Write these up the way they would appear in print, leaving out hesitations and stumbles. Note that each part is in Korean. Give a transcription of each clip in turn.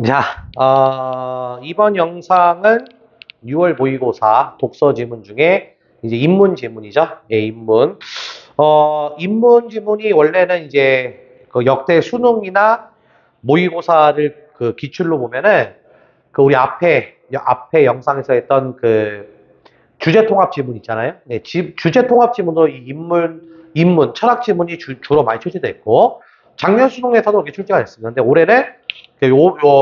자, 이번 영상은 6월 모의고사 독서 지문 중에 이제 인문 지문이죠. 예, 인문. 인문 지문이 원래는 이제 그 역대 수능이나 모의고사를 그 기출로 보면은 그 우리 앞에 영상에서 했던 그 주제 통합 지문 있잖아요. 네, 주제 통합 지문으로 이 인문, 철학 지문이 주로 많이 출제됐고, 작년 수능에서도 이렇게 출제가 됐습니다. 근데 올해는,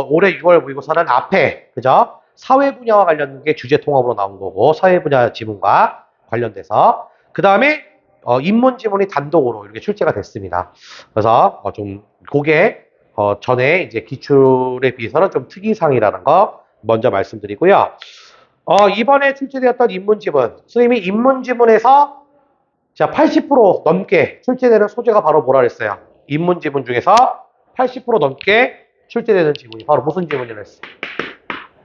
올해 6월 모의고사는 앞에, 그죠? 사회 분야와 관련된 게 주제 통합으로 나온 거고, 사회 분야 지문과 관련돼서. 그 다음에, 인문 지문이 단독으로 이렇게 출제가 됐습니다. 그래서, 그게, 전에 이제 기출에 비해서는 좀 특이사항이라는 거 먼저 말씀드리고요. 이번에 출제되었던 인문지문, 선생님이 인문지문에서 자, 80% 넘게 출제되는 소재가 바로 뭐라 그랬어요? 인문지문 중에서 80% 넘게 출제되는 지문이 바로 무슨 지문이라 했어요?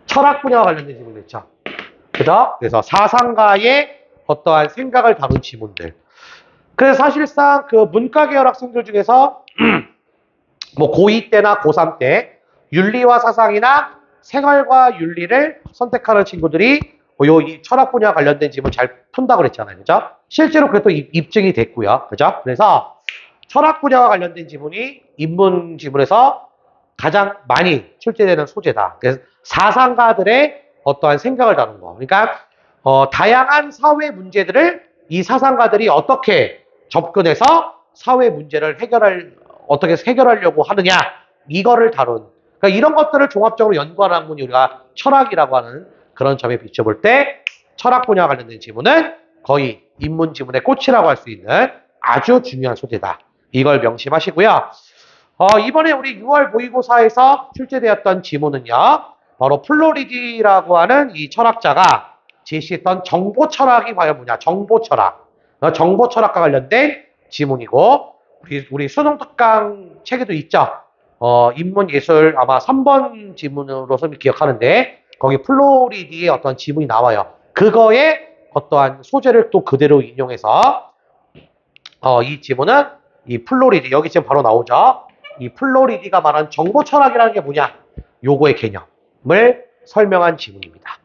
철학 분야와 관련된 지문이었죠. 그죠? 그래서 사상가의 어떠한 생각을 다룬 지문들. 그래서 사실상 그 문과 계열 학생들 중에서 뭐 고2 때나 고3 때 윤리와 사상이나 생활과 윤리를 선택하는 친구들이 이 철학 분야와 관련된 지문 잘 푼다고 그랬잖아요. 그죠? 실제로 그게 또 입증이 됐고요. 그죠? 그래서 철학 분야와 관련된 지문이 인문 지문에서 가장 많이 출제되는 소재다. 그래서 사상가들의 어떠한 생각을 다룬 거. 그러니까 다양한 사회 문제들을 이 사상가들이 어떻게 접근해서 사회 문제를 어떻게 해결하려고 하느냐, 이거를 다룬. 그러니까 이런 것들을 종합적으로 연구하는 학문이 우리가 철학이라고 하는 그런 점에 비춰볼 때 철학 분야와 관련된 지문은 거의 인문 지문의 꽃이라고 할 수 있는 아주 중요한 소재다. 이걸 명심하시고요. 이번에 우리 6월 모의고사에서 출제되었던 지문은요. 바로 플로리디라고 하는 이 철학자가 제시했던 정보 철학이 과연 뭐냐? 정보 철학. 정보 철학과 관련된 지문이고 우리 수능 특강 책에도 있죠. 인문예술 아마 3번 지문으로서 기억하는데 거기 플로리디의 어떤 지문이 나와요. 그거에 어떠한 소재를 또 그대로 인용해서 이 지문은 이 플로리디 여기 지금 바로 나오죠. 이 플로리디가 말하는 정보 철학이라는 게 뭐냐? 요거의 개념을 설명한 지문입니다.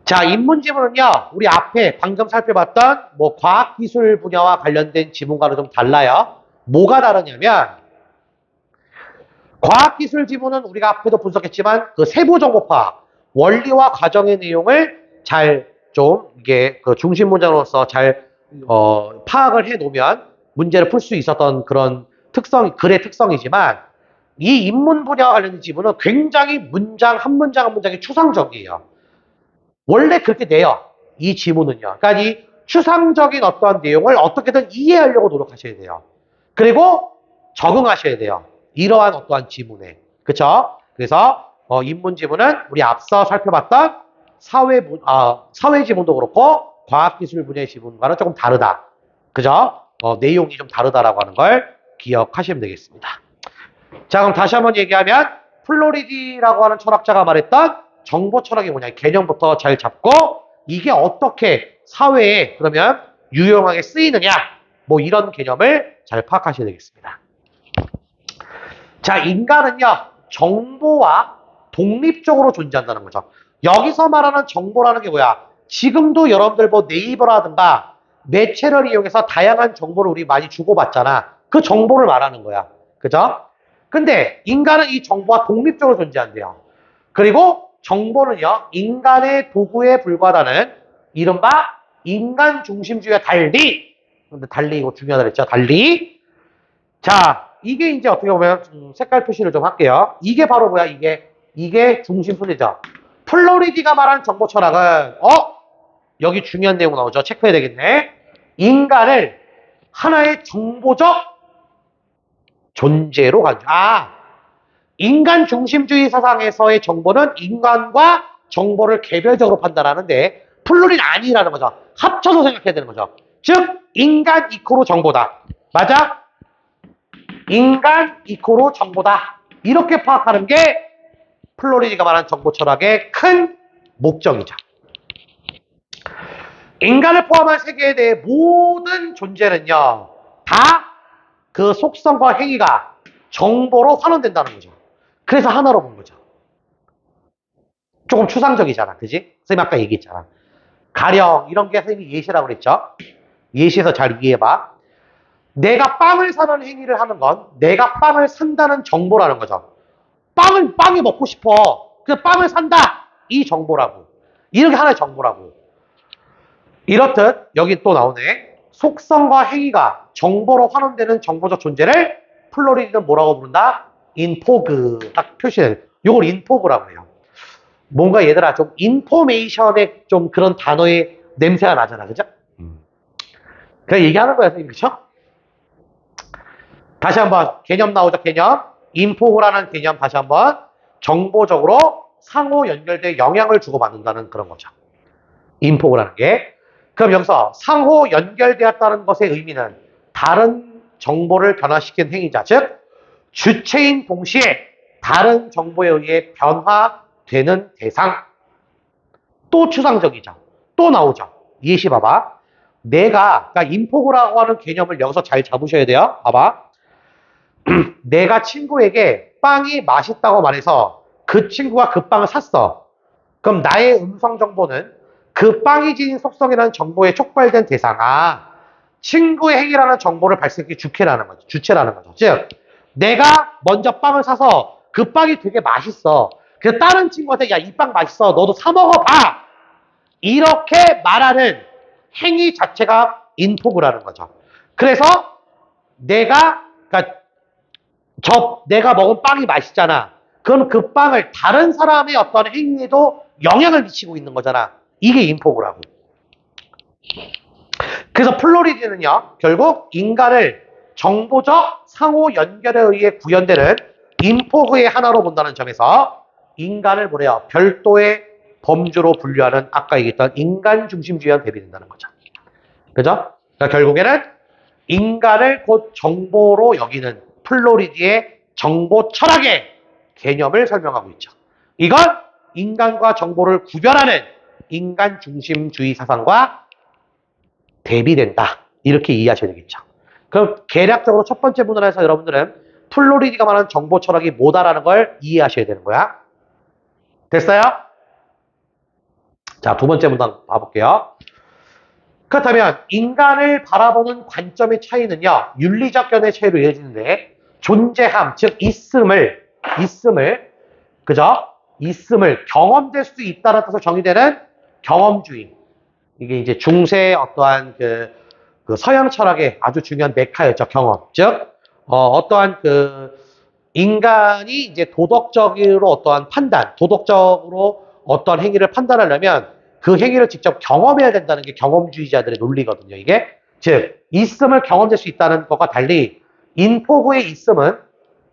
자, 인문 지문은요, 우리 앞에 방금 살펴봤던 뭐 과학기술 분야와 관련된 지문과는 좀 달라요. 뭐가 다르냐면, 과학기술 지문은 우리가 앞에도 분석했지만 그 세부정보파악, 원리와 과정의 내용을 잘 좀 이게 그 중심 문장으로서 잘 파악을 해 놓으면 문제를 풀 수 있었던 그런 글의 특성이지만 이 인문 분야와 관련된 지문은 굉장히 문장 한 문장 한 문장이 추상적이에요. 원래 그렇게 돼요. 이 지문은요. 그러니까 이 추상적인 어떠한 내용을 어떻게든 이해하려고 노력하셔야 돼요. 그리고 적응하셔야 돼요. 이러한 어떠한 지문에. 그쵸? 그래서 인문 지문은 우리 앞서 살펴봤던 사회 지문도 그렇고 과학기술 분야의 지문과는 조금 다르다. 그죠? 내용이 좀 다르다라고 하는 걸 기억하시면 되겠습니다. 자, 그럼 다시 한번 얘기하면 플로리디라고 하는 철학자가 말했던 정보 철학이 뭐냐, 개념부터 잘 잡고 이게 어떻게 사회에 그러면 유용하게 쓰이느냐, 뭐 이런 개념을 잘 파악하셔야 되겠습니다. 자, 인간은요, 정보와 독립적으로 존재한다는 거죠. 여기서 말하는 정보라는 게 뭐야? 지금도 여러분들 뭐 네이버라든가 매체를 이용해서 다양한 정보를 우리 많이 주고받잖아. 그 정보를 말하는 거야. 그죠? 근데 인간은 이 정보와 독립적으로 존재한대요. 그리고 정보는요, 인간의 도구에 불과하다는 이른바 인간 중심주의와 달리, 근데 달리 이거 중요하다 그랬죠? 달리. 자, 이게 이제 어떻게 보면 색깔 표시를 좀 할게요. 이게 바로 뭐야? 이게 중심 소재죠. 플로리디가 말한 정보 철학은 여기 중요한 내용 나오죠. 체크해야 되겠네. 인간을 하나의 정보적 존재로 인간 중심주의 사상에서의 정보는 인간과 정보를 개별적으로 판단하는데 플로리는 아니라는 거죠. 합쳐서 생각해야 되는 거죠. 즉 인간 이코로 정보다. 맞아? 인간 이코로 정보다. 이렇게 파악하는 게 플로리디가 말한 정보 철학의 큰 목적이죠. 인간을 포함한 세계에 대해 모든 존재는요, 다 그 속성과 행위가 정보로 환원된다는 거죠. 그래서 하나로 본 거죠. 조금 추상적이잖아. 그지? 선생님 아까 얘기했잖아. 가령 이런 게 선생님이 예시라고 그랬죠. 예시에서 잘 이해해봐. 내가 빵을 사는 행위를 하는 건 내가 빵을 산다는 정보라는 거죠. 빵이 먹고 싶어. 그 빵을 산다. 이 정보라고. 이렇게 하나의 정보라고. 이렇듯 여기 또 나오네. 속성과 행위가 정보로 환원되는 정보적 존재를 플로리디는 뭐라고 부른다? 인포그. 딱 표시해. 요걸 인포그라고 해요. 뭔가 얘들아 좀 인포메이션의 좀 그런 단어의 냄새가 나잖아. 그죠? 그냥 얘기하는 거야, 선생님. 그쵸? 다시 한번 개념 나오죠, 개념. 인포라는 개념 다시 한번 정보적으로 상호 연결돼 영향을 주고받는다는 그런 거죠. 인포라는 게. 그럼 여기서 상호 연결되었다는 것의 의미는 다른 정보를 변화시킨 행위자, 즉 주체인 동시에 다른 정보에 의해 변화되는 대상. 또 추상적이죠. 또 나오죠. 예시 봐봐. 그러니까 인포라고 하는 개념을 여기서 잘 잡으셔야 돼요. 봐봐. 내가 친구에게 빵이 맛있다고 말해서 그 친구가 그 빵을 샀어. 그럼 나의 음성 정보는 그 빵이 지닌 속성이라는 정보에 촉발된 대상. 친구의 행위라는 정보를 발생시킨 주체라는 거죠. 주체라는 거죠. 즉, 내가 먼저 빵을 사서 그 빵이 되게 맛있어. 그래서 다른 친구한테 야, 이 빵 맛있어. 너도 사 먹어봐. 이렇게 말하는 행위 자체가 인포그라는 거죠. 그래서 그러니까 내가 먹은 빵이 맛있잖아. 그럼 그 빵을 다른 사람의 어떤 행위에도 영향을 미치고 있는 거잖아. 이게 인포그라고. 그래서 플로리디는요, 결국 인간을 정보적 상호 연결에 의해 구현되는 인포그의 하나로 본다는 점에서 인간을 뭐래요? 별도의 범주로 분류하는 아까 얘기했던 인간 중심주의와 대비된다는 거죠. 그죠? 그러니까 결국에는 인간을 곧 정보로 여기는 플로리디의 정보 철학의 개념을 설명하고 있죠. 이건 인간과 정보를 구별하는 인간 중심주의 사상과 대비된다. 이렇게 이해하셔야 되겠죠. 그럼 개략적으로 첫 번째 문헌에서 여러분들은 플로리디가 말하는 정보 철학이 뭐다라는 걸 이해하셔야 되는 거야. 됐어요? 자, 두 번째 문헌 봐볼게요. 그렇다면 인간을 바라보는 관점의 차이는요. 윤리적 견해의 차이로 이어지는데 존재함, 즉 있음을 그죠? 있음을 경험될 수 있다는 뜻으로 정의되는 경험주의. 이게 이제 중세의 어떠한 그 서양 철학의 아주 중요한 메카였죠. 경험. 즉 어떠한 인간이 이제 도덕적으로 어떠한 판단, 도덕적으로 어떠한 행위를 판단하려면 그 행위를 직접 경험해야 된다는 게 경험주의자들의 논리거든요. 이게 즉 있음을 경험될 수 있다는 것과 달리 인포그의 있음은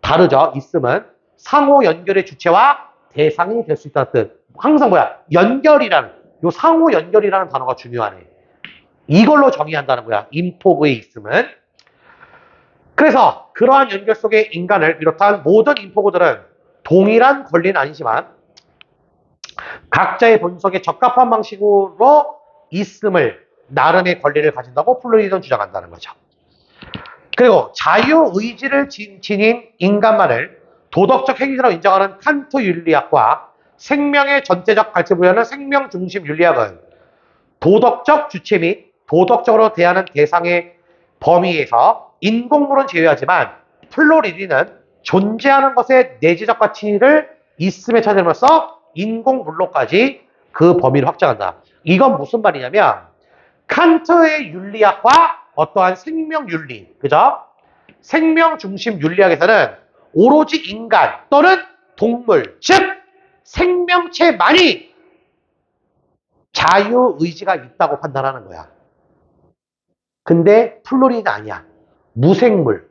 다르죠. 있음은 상호 연결의 주체와 대상이 될 수 있다는 뜻. 항상 연결이라는 요 상호 연결이라는 단어가 중요하네. 이걸로 정의한다는 거야. 인포그의 있음은. 그래서 그러한 연결 속에 인간을 비롯한 모든 인포그들은 동일한 권리는 아니지만 각자의 본성에 적합한 방식으로 있음을 나름의 권리를 가진다고 플로리디는 주장한다는 거죠. 그리고 자유의지를 지닌 인간만을 도덕적 행위자로 인정하는 칸트 윤리학과 생명의 전체적 가치 부여하는 생명중심 윤리학은 도덕적 주체 및 도덕적으로 대하는 대상의 범위에서 인공물은 제외하지만 플로리디는 존재하는 것의 내재적 가치를 있음에 찾음으로써 인공물로까지 그 범위를 확장한다. 이건 무슨 말이냐면 칸트의 윤리학과 어떠한 생명윤리, 그죠? 생명중심 윤리학에서는 오로지 인간 또는 동물, 즉 생명체만이 자유의지가 있다고 판단하는 거야. 근데 플로리는 아니야. 무생물,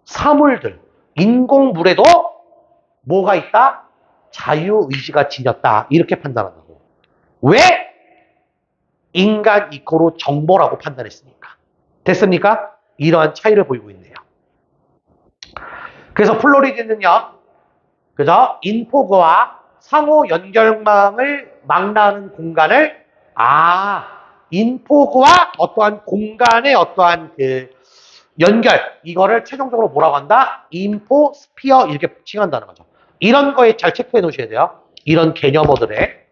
사물들, 인공물에도 뭐가 있다? 자유의지가 지녔다. 이렇게 판단한다고. 왜? 인간 이코로 정보라고 판단했으니까. 됐습니까? 이러한 차이를 보이고 있네요. 그래서 플로리디는요, 그죠? 인포그와 상호 연결망을 망라하는 공간을, 인포그와 어떠한 공간의 어떠한 연결, 이거를 최종적으로 뭐라고 한다? 인포스피어, 이렇게 칭한다는 거죠. 이런 거에 잘 체크해 놓으셔야 돼요. 이런 개념어들에.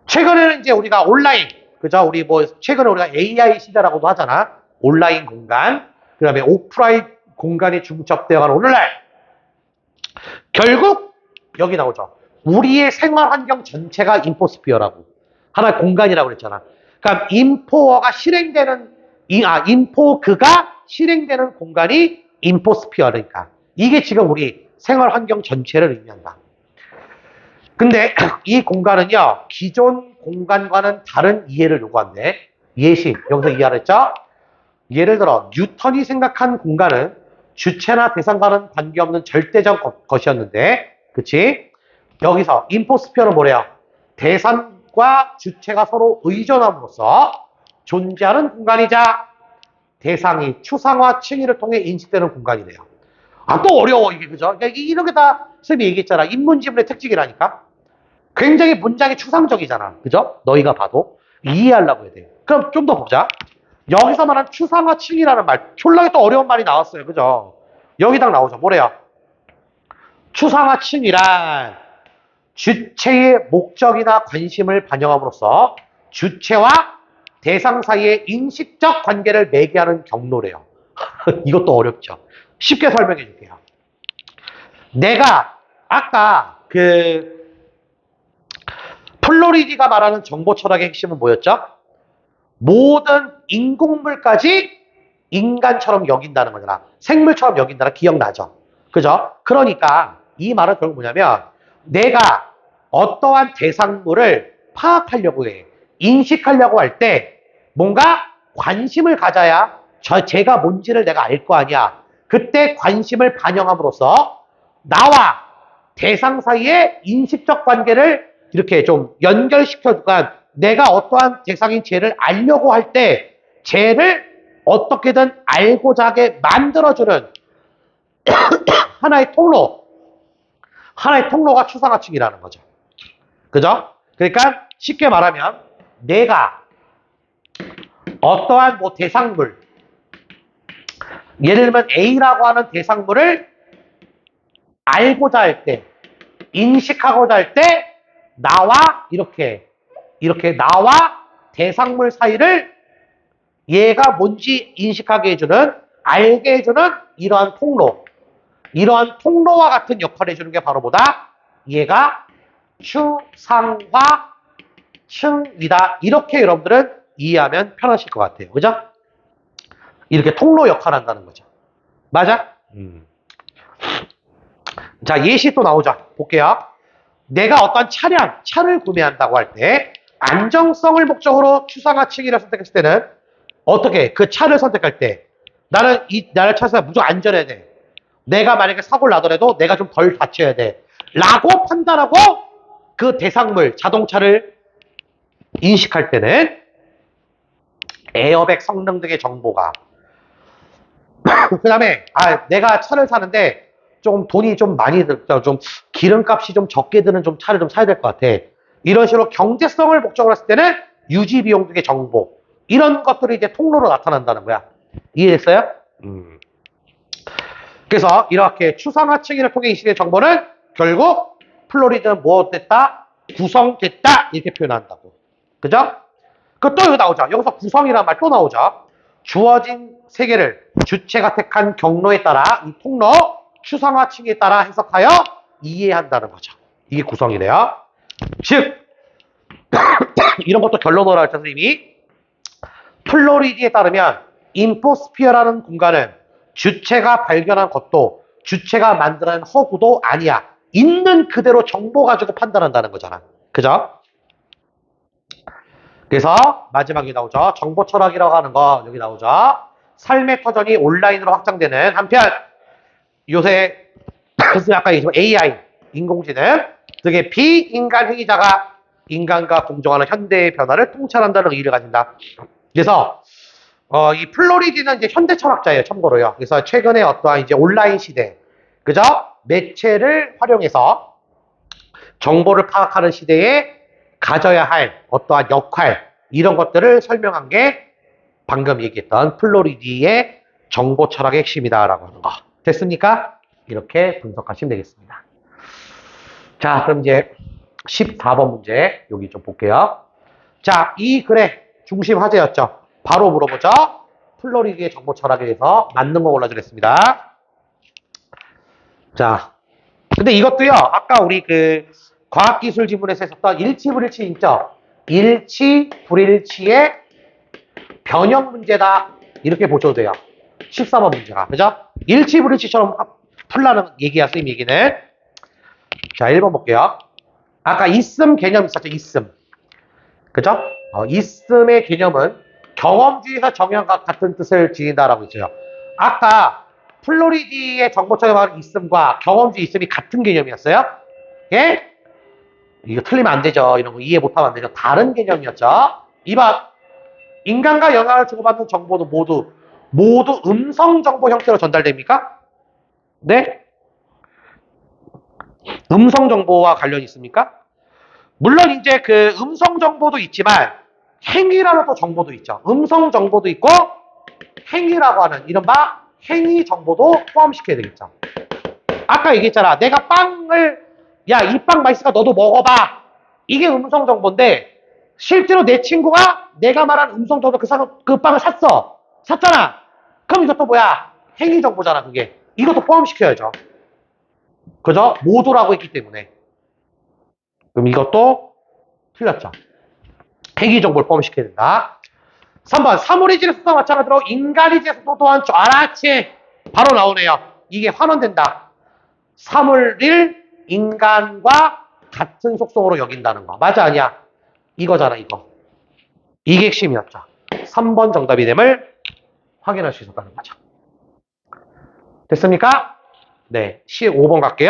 최근에는 이제 우리가 온라인, 그죠? 우리 뭐, 최근에 우리가 AI 시대라고도 하잖아. 온라인 공간, 그 다음에 오프라인 공간이 중첩되어가는 오늘날. 결국, 여기 나오죠. 우리의 생활 환경 전체가 인포스피어라고. 하나의 공간이라고 그랬잖아. 그러니까 인포어가 실행되는, 인포그가 실행되는 공간이 인포스피어니까. 이게 지금 우리 생활 환경 전체를 의미한다. 근데 이 공간은요, 기존 공간과는 다른 이해를 요구한대. 예시, 여기서 이해를 했죠? 예를 들어, 뉴턴이 생각한 공간은 주체나 대상과는 관계없는 절대적 것이었는데, 그치? 여기서 인포스피어는 뭐래요? 대상과 주체가 서로 의존함으로써 존재하는 공간이자 대상이 추상화 층위를 통해 인식되는 공간이래요. 아, 또 어려워, 이게, 그죠? 그러니까 이런 게 다, 선생님이 얘기했잖아. 인문지문의 특징이라니까? 굉장히 문장이 추상적이잖아. 그죠? 너희가 봐도. 이해하려고 해야 돼. 그럼 좀 더 보자. 여기서 말한 추상화 층이라는 말, 졸라게 또 어려운 말이 나왔어요. 그죠? 여기 딱 나오죠. 뭐래요? 추상화 층이란 주체의 목적이나 관심을 반영함으로써 주체와 대상 사이의 인식적 관계를 매개하는 경로래요. 이것도 어렵죠. 쉽게 설명해 줄게요. 내가 아까 플로리디가 말하는 정보 철학의 핵심은 뭐였죠? 모든 인공물까지 인간처럼 여긴다는 거잖아. 생물처럼 여긴다는 기억나죠? 그죠? 그러니까 이 말은 결국 뭐냐면 내가 어떠한 대상물을 파악하려고 해. 인식하려고 할 때 뭔가 관심을 가져야 제가 뭔지를 내가 알 거 아니야. 그때 관심을 반영함으로써 나와 대상 사이의 인식적 관계를 이렇게 좀 연결시켜주간 내가 어떠한 대상인 쟤를 알려고 할 때 쟤를 어떻게든 알고자 하게 만들어주는 하나의 통로가 추상화층이라는 거죠. 그죠? 그러니까 쉽게 말하면 내가 어떠한 뭐 대상물, 예를 들면 A라고 하는 대상물을 알고자 할 때, 인식하고자 할 때 나와 이렇게 나와 대상물 사이를 얘가 뭔지 인식하게 해주는, 알게 해주는 이러한 통로와 같은 역할을 해주는 게 바로 뭐다? 얘가 추상화층이다. 이렇게 여러분들은 이해하면 편하실 것 같아요. 그죠? 이렇게 통로 역할을 한다는 거죠. 맞아? 자, 예시 또 나오자. 볼게요. 내가 어떤 차를 구매한다고 할 때 안정성을 목적으로 추상화층이라 선택했을 때는 어떻게 그 차를 선택할 때 나는 나를 차에서 무조건 안전해야 돼. 내가 만약에 사고를 나더라도 내가 좀 덜 다쳐야 돼. 라고 판단하고 그 대상물, 자동차를 인식할 때는 에어백 성능 등의 정보가 그 다음에 내가 차를 사는데 좀 돈이 좀 많이 들다 좀 기름값이 좀 적게 드는 좀 차를 좀 사야 될 것 같아. 이런 식으로 경제성을 목적으로 했을 때는 유지 비용 등의 정보 이런 것들이 이제 통로로 나타난다는 거야. 이해됐어요? 그래서 이렇게 추상화층위를 통해 인식된 정보는 결국 플로리드는 뭐 됐다? 구성됐다 이렇게 표현한다고. 그죠? 그 또 여기 나오죠. 여기서 구성이라는 말 또 나오죠. 주어진 세계를 주체가 택한 경로에 따라 이 통로 추상화층에 따라 해석하여 이해한다는 거죠. 이게 구성이래요. 즉 이런 것도 결론으로 할 때 선생님이 플로리디에 따르면 인포스피어라는 공간은 주체가 발견한 것도 주체가 만들어낸 허구도 아니야. 있는 그대로 정보 가지고 판단한다는 거잖아. 그죠? 그래서 마지막에 나오죠. 정보 철학이라고 하는 거 여기 나오죠. 삶의 터전이 온라인으로 확장되는 한편 요새 아까 얘기했지만 AI, 인공지능 등의 비인간 행위자가 인간과 공존하는 현대의 변화를 통찰한다는 의의를 가진다. 그래서 이 플로리디는 이제 현대 철학자예요, 참고로요. 그래서 최근에 어떠한 이제 온라인 시대, 그죠? 매체를 활용해서 정보를 파악하는 시대에 가져야 할 어떠한 역할, 이런 것들을 설명한 게 방금 얘기했던 플로리디의 정보 철학의 핵심이다라고 하는 거. 됐습니까? 이렇게 분석하시면 되겠습니다. 자, 그럼 이제 14번 문제 여기 좀 볼게요. 자, 이 글의 중심 화제였죠. 바로 물어보죠. 플로리디의 정보 철학에 대해서 맞는 거 골라주겠습니다. 자, 근데 이것도요. 아까 우리 그 과학기술 지문에서 했었던 일치불일치 있죠. 일치불일치의 변형 문제다. 이렇게 보셔도 돼요. 14번 문제가. 그죠? 일치불일치처럼 풀라는 얘기야, 선생님 얘기는. 자, 1번 볼게요. 아까 있음 개념 있었죠, 있음. 그죠? 있음의 개념은 경험주의에서 정형과 같은 뜻을 지닌다라고 있어요. 아까 플로리디의 정보처에 말하는 있음과 경험주의 있음이 같은 개념이었어요. 예? 이거 틀리면 안 되죠. 이런 거 이해 못하면 안 되죠. 다른 개념이었죠. 2번. 인간과 영향을 주고받는 정보도 모두 음성 정보 형태로 전달됩니까? 네? 음성 정보와 관련이 있습니까? 물론 이제 그 음성 정보도 있지만 행위라는 또 정보도 있죠. 음성 정보도 있고 행위라고 하는 이른바 행위 정보도 포함시켜야 되겠죠. 아까 얘기했잖아. 내가 야, 이 빵 맛있으니까 너도 먹어봐. 이게 음성 정보인데 실제로 내 친구가 내가 말한 음성 정보 그 빵을 샀잖아. 그럼 이것도 뭐야? 행위 정보잖아, 그게. 이것도 포함시켜야죠. 그죠? 모두라고 했기 때문에. 그럼 이것도 틀렸죠. 행위 정보를 포함시켜야 된다. 3번. 사물이지의 속도와 마찬가지로 인간이지의 속도 또한 알았지. 바로 나오네요. 이게 환원된다. 사물을 인간과 같은 속성으로 여긴다는 거. 맞아, 아니야? 이거잖아, 이거. 이게 핵심이었죠. 3번 정답이 됨을 확인할 수 있었다는 거죠. 됐습니까? 네. 15번 갈게요.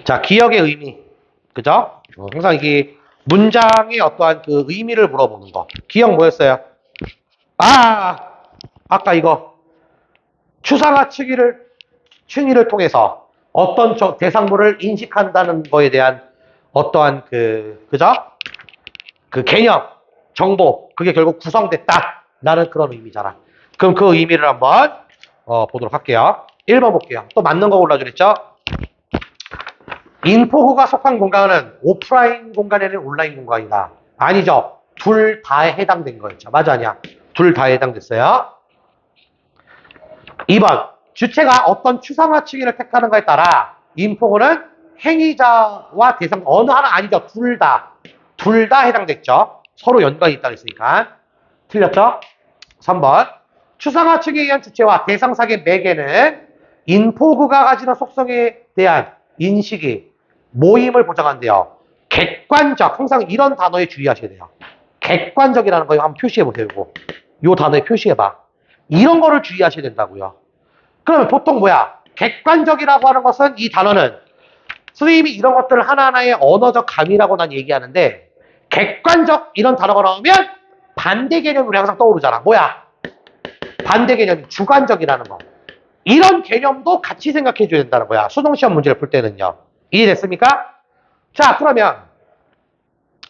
자, 기억의 의미. 그죠? 항상 이게 문장의 어떠한 그 의미를 물어보는 거. 기억 뭐였어요? 아까 이거. 추상화 층위를 통해서 어떤 대상물을 인식한다는 거에 대한 어떠한 그죠? 그 개념, 정보, 그게 결국 구성됐다. 라는 그런 의미잖아. 그럼 그 의미를 한번 보도록 할게요. 1번 볼게요. 또 맞는 거 골라주랬죠? 인포구가 속한 공간은 오프라인 공간이 아니라 온라인 공간이다. 아니죠. 둘 다에 해당된 거였죠. 맞아, 아니야? 둘 다에 해당됐어요. 2번. 주체가 어떤 추상화 층위를 택하는가에 따라 인포구는 행위자와 대상 어느 하나 아니죠. 둘 다 해당됐죠. 서로 연관이 있다고 했으니까. 틀렸죠? 3번. 추상화 층에 의한 주체와 대상 사이의 매개는 인포구가 가지는 속성에 대한 인식이 모임을 보장한대요. 객관적. 항상 이런 단어에 주의하셔야 돼요. 객관적이라는 거 한번 표시해보세요. 이 단어에 표시해봐. 이런 거를 주의하셔야 된다고요. 그러면 보통 뭐야? 객관적이라고 하는 것은 이 단어는 선생님이 이런 것들을 하나하나의 언어적 감이라고 난 얘기하는데 객관적 이런 단어가 나오면 반대 개념이 우리 항상 떠오르잖아. 뭐야? 반대 개념이 주관적이라는 거. 이런 개념도 같이 생각해 줘야 된다는 거야. 수능시험 문제를 풀 때는요. 이해됐습니까? 자, 그러면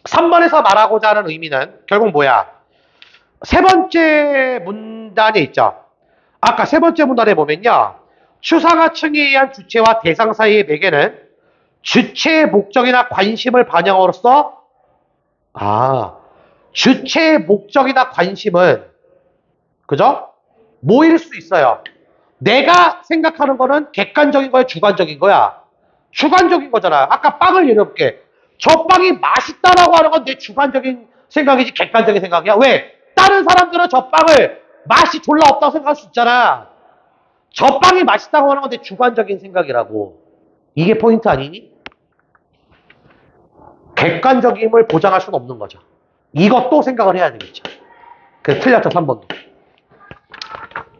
3번에서 말하고자 하는 의미는 결국 뭐야? 세 번째 문단에 있죠. 아까 세 번째 문단에 보면요. 추상화층에 의한 주체와 대상 사이의 매개는 주체의 목적이나 관심을 반영으로써 주체의 목적이나 관심은 그죠? 뭐일 수 있어요. 내가 생각하는 거는 객관적인 거야, 주관적인 거야? 주관적인 거잖아. 아까 빵을 예를 들게. 저 빵이 맛있다라고 하는 건 내 주관적인 생각이지 객관적인 생각이야. 왜? 다른 사람들은 저 빵을 맛이 졸라 없다고 생각할 수 있잖아. 저 빵이 맛있다고 하는 건 내 주관적인 생각이라고. 이게 포인트 아니니? 객관적임을 보장할 수는 없는 거죠. 이것도 생각을 해야 되겠죠. 그래서 틀렸죠, 3번도.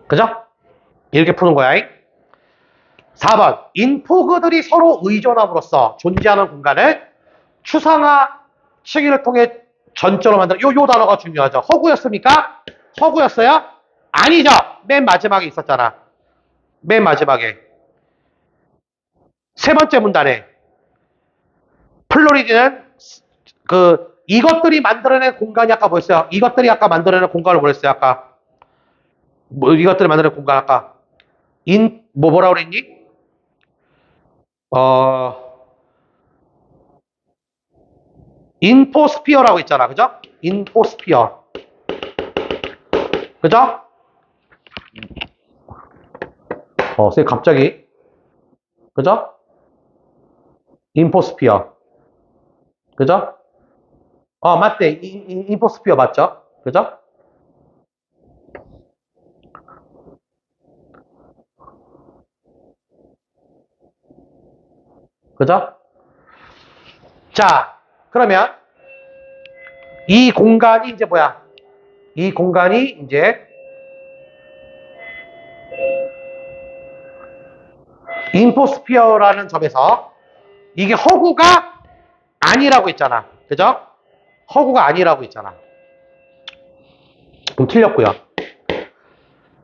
그죠? 이렇게 푸는 거야. 4번. 인포그들이 서로 의존함으로써 존재하는 공간을 추상화 층위를 통해 전적으로 만드는 요 단어가 중요하죠. 허구였습니까? 허구였어요? 아니죠. 맨 마지막에 있었잖아. 맨 마지막에. 세 번째 문단에 플로리디는 이것들이 만들어낸 공간이 아까 뭐였어요? 이것들이 아까 만들어낸 공간을 뭐랬어요? 아까 이것들이 만들어낸 공간 아까 뭐라고 그랬니? 인포스피어라고 있잖아. 그죠? 인포스피어. 그죠? 선생님 갑자기. 그죠? 인포스피어. 그죠? 맞대. 인포스피어 맞죠? 그죠? 그죠? 자, 그러면 이 공간이 이제 뭐야? 이 공간이 이제 인포스피어라는 점에서 이게 허구가 아니라고 했잖아. 그죠? 허구가 아니라고 했잖아. 그럼 틀렸고요.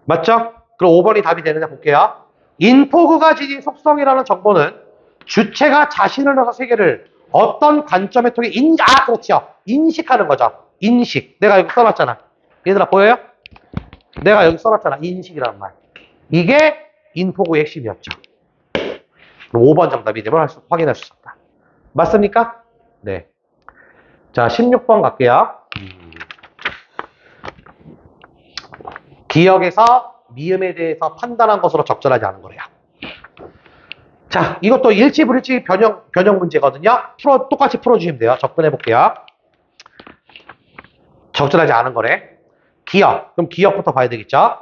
맞죠? 그럼 5번이 답이 되느냐 볼게요. 인포그가 지닌 속성이라는 정보는 주체가 자신을 넣어서 세계를 어떤 관점에 통해 그렇죠. 인식하는 거죠. 인식. 내가 여기 써놨잖아. 얘들아 보여요? 내가 여기 써놨잖아. 인식이라는 말. 이게 인포그의 핵심이었죠. 그럼 5번 정답이 되면 확인할 수 있다. 맞습니까? 네. 자, 16번 갈게요. 기억에서 미음에 대해서 판단한 것으로 적절하지 않은 거래요. 자, 이것도 일치, 불일치 변형 문제거든요. 똑같이 풀어주시면 돼요. 접근해 볼게요. 적절하지 않은 거래. 기억. 그럼 기억부터 봐야 되겠죠?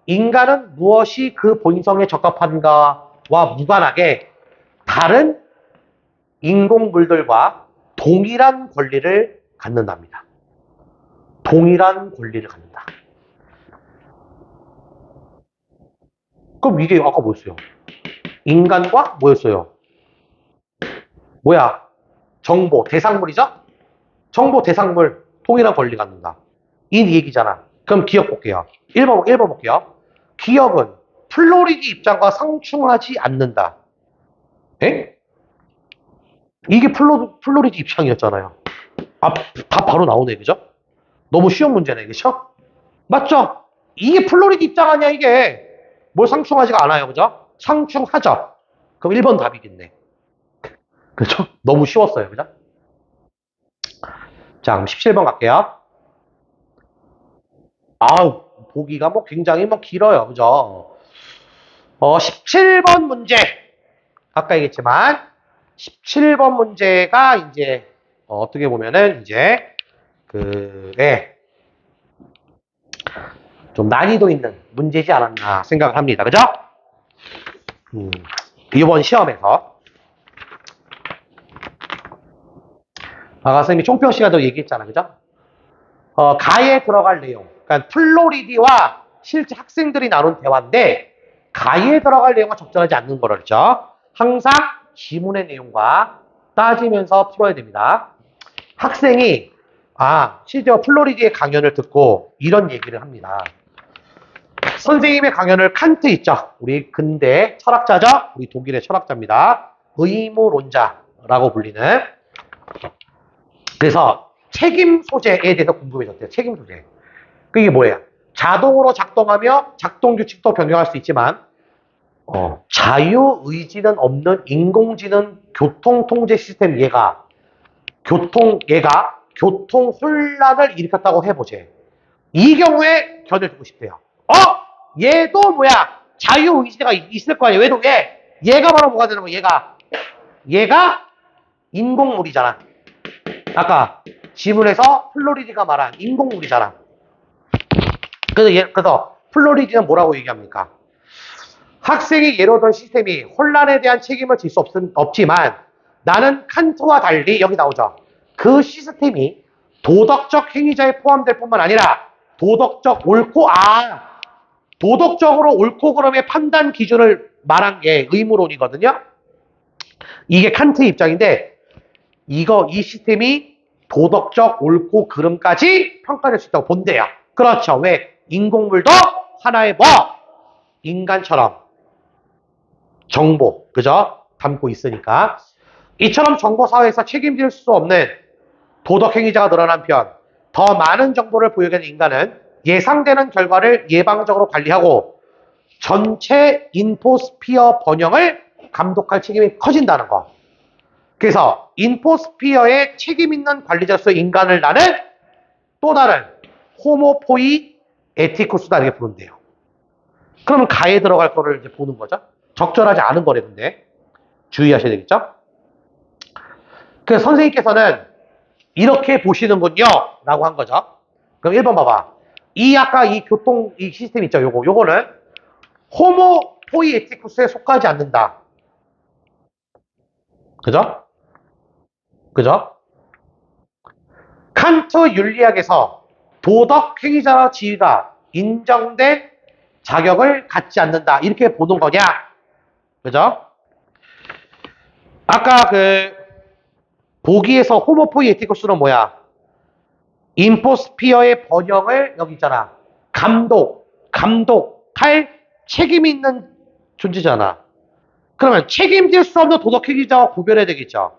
인간은 무엇이 그 본성에 적합한가와 무관하게 다른 인공물들과 동일한 권리를 갖는답니다. 동일한 권리를 갖는다. 그럼 이게 아까 뭐였어요? 인간과 뭐였어요? 뭐야? 정보, 대상물이죠? 정보, 대상물, 동일한 권리 갖는다. 이 얘기잖아. 그럼 기억 볼게요. 1번 볼게요. 기억은 플로리드 입장과 상충하지 않는다. 에? 이게 플로리드 입장이었잖아요. 답 바로 나오네, 그죠? 너무 쉬운 문제네, 그죠? 맞죠? 이게 플로리드 입장 아니야, 이게. 뭘 상충하지가 않아요, 그죠? 상충하죠. 그럼 1번 답이겠네. 그죠? 너무 쉬웠어요, 그죠? 자, 그럼 17번 갈게요. 보기가 굉장히 길어요, 그죠? 17번 문제. 아까 얘기했지만, 17번 문제가 이제, 어떻게 보면은, 이제, 좀 난이도 있는 문제지 않았나 생각을 합니다. 그죠? 이번 시험에서. 아까 선생님이 총평 시간도 얘기했잖아. 그죠? 가에 들어갈 내용. 그러니까 플로리디와 실제 학생들이 나눈 대화인데, 가에 들어갈 내용은 적절하지 않는 거를 그렇죠? 항상 지문의 내용과 따지면서 풀어야 됩니다. 학생이 실제로 플로리디의 강연을 듣고 이런 얘기를 합니다. 선생님의 강연을 칸트 있죠? 우리 근대 철학자죠? 우리 독일의 철학자입니다. 의무론자라고 불리는. 그래서 책임 소재에 대해서 궁금해졌대요. 책임 소재. 그게 뭐예요? 자동으로 작동하며 작동 규칙도 변경할 수 있지만 자유의지는 없는 인공지능 교통통제 시스템 얘가 교통 혼란을 일으켰다고 해보지. 이 경우에 견을 두고 싶대요. 얘도 뭐야? 자유의지가 있을 거 아니야. 얘가 바로 뭐가 되는 거야? 얘가 인공물이잖아. 아까 지문에서 플로리디가 말한 인공물이잖아. 그래서 플로리디는 뭐라고 얘기합니까? 학생이 예로던 시스템이 혼란에 대한 책임을 질 수 없지만 나는 칸트와 달리 여기 나오죠. 그 시스템이 도덕적 행위자에 포함될 뿐만 아니라 도덕적으로 옳고 그름의 판단 기준을 말한 게 의무론이거든요. 이게 칸트의 입장인데 이 시스템이 도덕적 옳고 그름까지 평가될 수 있다고 본대요. 그렇죠. 왜? 인공물도 하나의 인간처럼 정보, 그죠? 담고 있으니까. 이처럼 정보사회에서 책임질 수 없는 도덕행위자가 늘어난 편, 더 많은 정보를 보유하는 인간은 예상되는 결과를 예방적으로 관리하고 전체 인포스피어 번영을 감독할 책임이 커진다는 거. 그래서 인포스피어에 책임 있는 관리자로서 인간을 나는 또 다른 호모포이 에티쿠스다 이렇게 부른대요. 그러면 가에 들어갈 거를 이제 보는 거죠. 적절하지 않은 거래 근데 주의하셔야 되겠죠. 그래서 선생님께서는 이렇게 보시는군요 라고 한 거죠. 그럼 1번 봐봐. 이 아까 이 교통 이 시스템 있죠. 요거는 호모포이 에티쿠스에 속하지 않는다. 그죠? 그죠? 칸트 윤리학에서 도덕 행위자와 지위가 인정된 자격을 갖지 않는다. 이렇게 보는 거냐? 그죠? 아까 보기에서 호모포이 에티쿠스는 뭐야? 인포스피어의 번영을 여기 있잖아. 감독할 책임이 있는 존재잖아. 그러면 책임질 수 없는 도덕 행위자와 구별해야 되겠죠.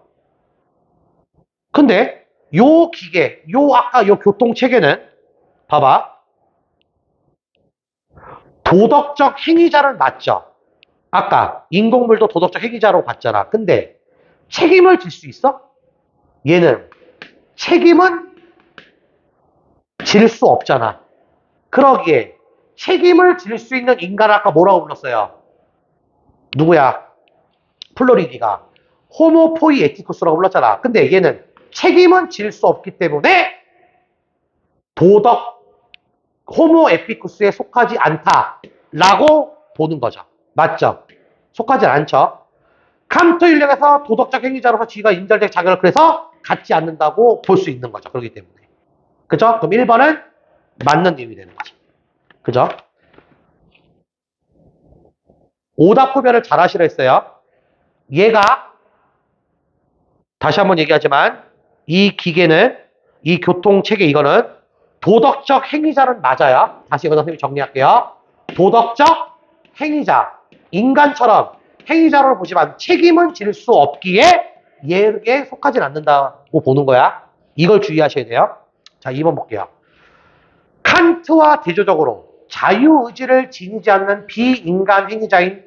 근데 요 기계, 아까 요 교통 체계는 봐봐. 도덕적 행위자를 맞죠. 아까 인공물도 도덕적 행위자로 봤잖아. 근데 책임을 질 수 있어? 얘는 책임은 질 수 없잖아. 그러기에 책임을 질 수 있는 인간을 아까 뭐라고 불렀어요? 누구야? 플로리디가 호모포이 에티쿠스라고 불렀잖아. 근데 얘는 책임은 질 수 없기 때문에 도덕 호모 에피쿠스에 속하지 않다라고 보는 거죠. 맞죠? 속하지 않죠. 칸트 윤리학에서 도덕적 행위자로서 지위가 인정될 자격을 그래서 갖지 않는다고 볼 수 있는 거죠. 그렇기 때문에. 그죠? 그럼 1번은 맞는 내용이 되는 거죠. 그죠? 오답 구별을 잘 하시라 했어요. 얘가 다시 한번 얘기하지만 이 기계는 이 교통체계 이거는 도덕적 행위자는 맞아요. 다시 이거 선생님이 정리할게요. 도덕적 행위자. 인간처럼 행위자로 보지만 책임은 질 수 없기에 얘에 속하진 않는다고 보는 거야. 이걸 주의하셔야 돼요. 자, 2번 볼게요. 칸트와 대조적으로 자유의지를 지니지 않는 비인간 행위자인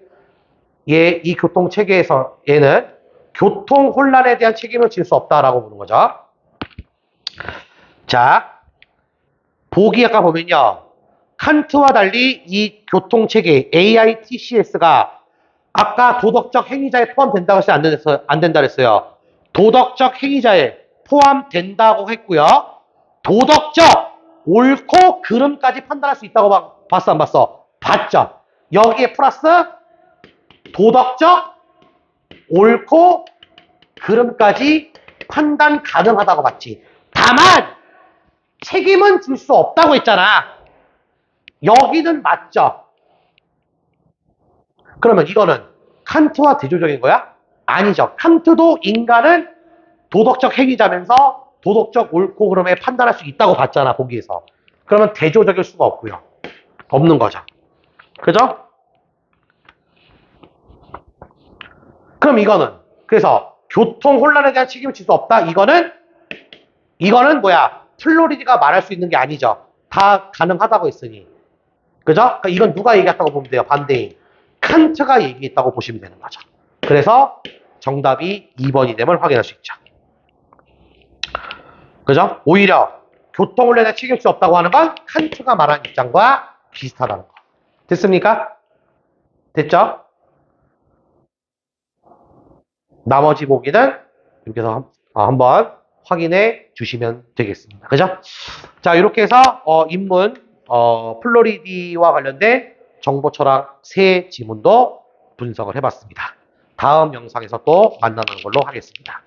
이 교통체계에서 얘는 교통 혼란에 대한 책임을 질 수 없다라고 보는 거죠. 자, 보기 아까 보면요. 칸트와 달리 이 교통체계 AITCS가 아까 도덕적 행위자에 포함된다고 해서 안 된다 그랬어요. 도덕적 행위자에 포함된다고 했고요. 도덕적 옳고 그름까지 판단할 수 있다고 봤어 안 봤어? 봤죠. 여기에 플러스 도덕적 옳고 그름까지 판단 가능하다고 봤지. 다만 책임은 질 수 없다고 했잖아. 여기는 맞죠. 그러면 이거는 칸트와 대조적인 거야? 아니죠. 칸트도 인간은 도덕적 행위자면서 도덕적 옳고 그름에 판단할 수 있다고 봤잖아. 보기에서. 그러면 대조적일 수가 없고요. 없는 거죠. 그죠? 그럼 이거는 그래서 교통 혼란에 대한 책임을 질 수 없다. 이거는 뭐야? 플로리디가 말할 수 있는 게 아니죠. 다 가능하다고 했으니. 그죠? 그러니까 이건 누가 얘기했다고 보면 돼요. 반대인. 칸트가 얘기했다고 보시면 되는 거죠. 그래서 정답이 2번이 됨을 확인할 수 있죠. 그죠? 오히려 교통혼란에 책임질 수 없다고 하는 건 칸트가 말한 입장과 비슷하다는 거. 됐습니까? 됐죠? 나머지 보기는 이렇게 해서 한번 확인해 주시면 되겠습니다. 그죠? 자, 이렇게 해서 인문 플로리디와 관련된 정보 철학 세 지문도 분석을 해봤습니다. 다음 영상에서 또 만나는 걸로 하겠습니다.